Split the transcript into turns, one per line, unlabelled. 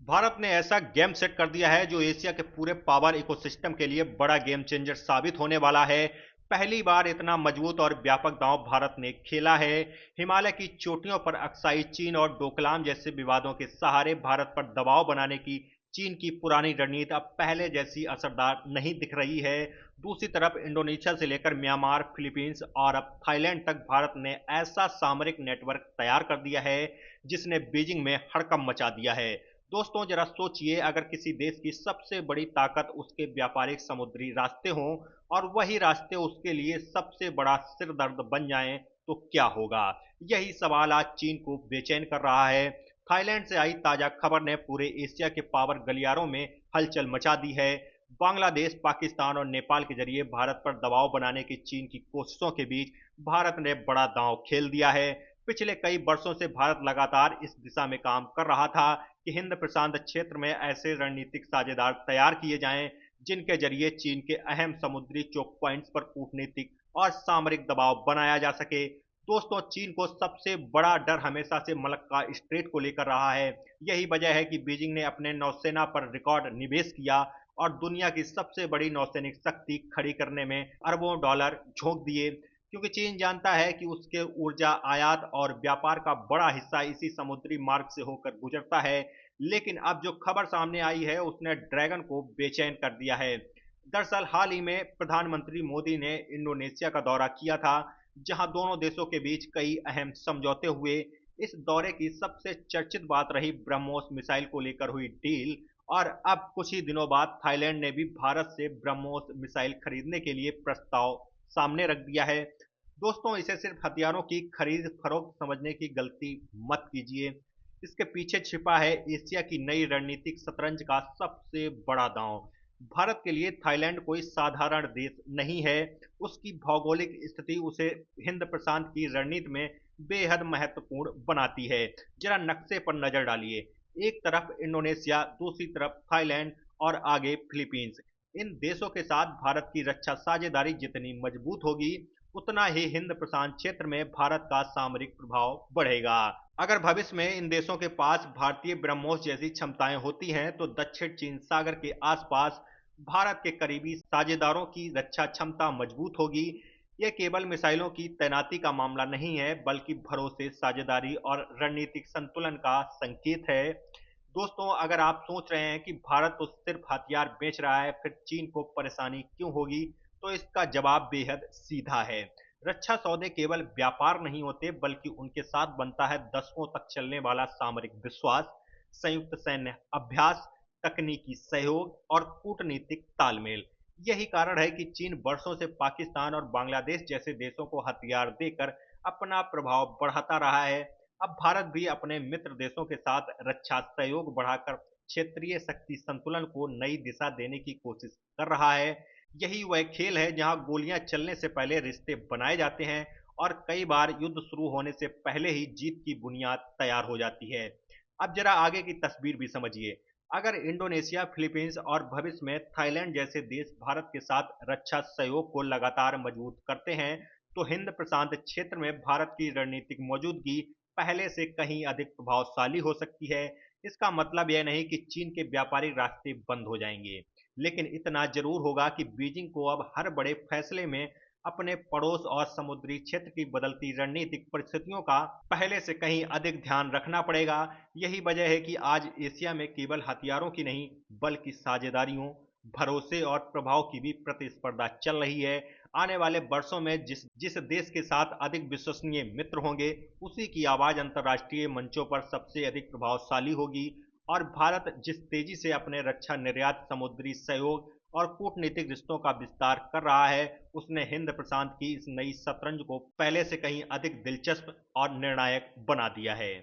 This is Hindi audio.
भारत ने ऐसा गेम सेट कर दिया है जो एशिया के पूरे पावर इकोसिस्टम के लिए बड़ा गेम चेंजर साबित होने वाला है। पहली बार इतना मजबूत और व्यापक दांव भारत ने खेला है। हिमालय की चोटियों पर अक्साई चीन और डोकलाम जैसे विवादों के सहारे भारत पर दबाव बनाने की चीन की पुरानी रणनीति अब पहले जैसी असरदार नहीं दिख रही है। दूसरी तरफ इंडोनेशिया से लेकर म्यांमार, फिलीपींस और अब थाईलैंड तक भारत ने ऐसा सामरिक नेटवर्क तैयार कर दिया है जिसने बीजिंग में हड़कंप मचा दिया है। दोस्तों, जरा सोचिए, अगर किसी देश की सबसे बड़ी ताकत उसके व्यापारिक समुद्री रास्ते हों और वही रास्ते उसके लिए सबसे बड़ा सिरदर्द बन जाएं तो क्या होगा। यही सवाल आज चीन को बेचैन कर रहा है। थाईलैंड से आई ताजा खबर ने पूरे एशिया के पावर गलियारों में हलचल मचा दी है। बांग्लादेश, पाकिस्तान और नेपाल के जरिए भारत पर दबाव बनाने की चीन की कोशिशों के बीच भारत ने बड़ा दांव खेल दिया है। पिछले कई वर्षों से भारत लगातार इस दिशा में काम कर रहा था कि हिंद प्रशांत क्षेत्र में ऐसे रणनीतिक साझेदार तैयार किए जाएं जिनके जरिए चीन के अहम समुद्री चोक पॉइंट्स पर कूटनीतिक और सामरिक दबाव बनाया जा सके। दोस्तों, चीन को सबसे बड़ा डर हमेशा से मलक्का स्ट्रेट को लेकर रहा है। यही वजह है कि बीजिंग ने अपने नौसेना पर रिकॉर्ड निवेश किया और दुनिया की सबसे बड़ी नौसैनिक शक्ति खड़ी करने में अरबों डॉलर झोंक दिए, क्योंकि चीन जानता है कि उसके ऊर्जा आयात और व्यापार का बड़ा हिस्सा इसी समुद्री मार्ग से होकर गुजरता है। लेकिन अब जो खबर सामने आई है उसने ड्रैगन को बेचैन कर दिया है। दरअसल हाल ही में प्रधानमंत्री मोदी ने इंडोनेशिया का दौरा किया था, जहां दोनों देशों के बीच कई अहम समझौते हुए। इस दौरे की सबसे चर्चित बात रही ब्रह्मोस मिसाइल को लेकर हुई डील, और अब कुछ ही दिनों बाद थाईलैंड ने भी भारत से ब्रह्मोस मिसाइल खरीदने के लिए प्रस्ताव सामने रख दिया है। दोस्तों, इसे सिर्फ हथियारों की खरीद फरोख्त समझने की गलती मत कीजिए। इसके पीछे छिपा है एशिया की नई रणनीतिक शतरंज का सबसे बड़ा दांव। भारत के लिए थाईलैंड कोई साधारण देश नहीं है। उसकी भौगोलिक स्थिति उसे हिंद प्रशांत की रणनीति में बेहद महत्वपूर्ण बनाती है। जरा नक्शे पर नजर डालिए। एक तरफ इंडोनेशिया, दूसरी तरफ थाईलैंड और आगे फिलीपींस। इन देशों के साथ भारत की रक्षा साझेदारी जितनी मजबूत होगी, उतना ही हिंद प्रशांत क्षेत्र में भारत का सामरिक प्रभाव बढ़ेगा। अगर भविष्य में इन देशों के पास भारतीय ब्रह्मोस जैसी क्षमताएं होती हैं तो दक्षिण चीन सागर के आसपास भारत के करीबी साझेदारों की रक्षा क्षमता मजबूत होगी। यह केवल मिसाइलों की तैनाती का मामला नहीं है, बल्कि भरोसे, साझेदारी और रणनीतिक संतुलन का संकेत है। दोस्तों, अगर आप सोच रहे हैं कि भारत तो सिर्फ हथियार बेच रहा है, फिर चीन को परेशानी क्यों होगी, तो इसका जवाब बेहद सीधा है। रक्षा सौदे केवल व्यापार नहीं होते, बल्कि उनके साथ बनता है दशकों तक चलने वाला सामरिक विश्वास, संयुक्त सैन्य अभ्यास, तकनीकी सहयोग और कूटनीतिक तालमेल। यही कारण है कि चीन वर्षों से पाकिस्तान और बांग्लादेश जैसे देशों को हथियार देकर अपना प्रभाव बढ़ाता रहा है। अब भारत भी अपने मित्र देशों के साथ रक्षा सहयोग बढ़ाकर क्षेत्रीय शक्ति संतुलन को नई दिशा देने की कोशिश कर रहा है। यही वह खेल है जहां गोलियां चलने से पहले रिश्ते बनाए जाते हैं और कई बार युद्ध शुरू होने से पहले ही जीत की बुनियाद तैयार हो जाती है। अब जरा आगे की तस्वीर भी समझिए। अगर इंडोनेशिया, फिलीपींस और भविष्य में थाईलैंड जैसे देश भारत के साथ रक्षा सहयोग को लगातार मजबूत करते हैं, तो हिंद प्रशांत क्षेत्र में भारत की रणनीतिक मौजूदगी पहले से कहीं अधिक प्रभावशाली हो सकती है। इसका मतलब यह नहीं कि चीन के व्यापारिक रास्ते बंद हो जाएंगे, लेकिन इतना जरूर होगा कि बीजिंग को अब हर बड़े फैसले में अपने पड़ोस और समुद्री क्षेत्र की बदलती रणनीतिक परिस्थितियों का पहले से कहीं अधिक ध्यान रखना पड़ेगा। यही वजह है कि आज एशिया में केवल हथियारों की नहीं, बल्कि साझेदारियों, भरोसे और प्रभाव की भी प्रतिस्पर्धा चल रही है। आने वाले वर्षों में जिस जिस देश के साथ अधिक विश्वसनीय मित्र होंगे, उसी की आवाज अंतर्राष्ट्रीय मंचों पर सबसे अधिक प्रभावशाली होगी। और भारत जिस तेजी से अपने रक्षा निर्यात, समुद्री सहयोग और कूटनीतिक रिश्तों का विस्तार कर रहा है, उसने हिंद प्रशांत की इस नई शतरंज को पहले से कहीं अधिक दिलचस्प और निर्णायक बना दिया है।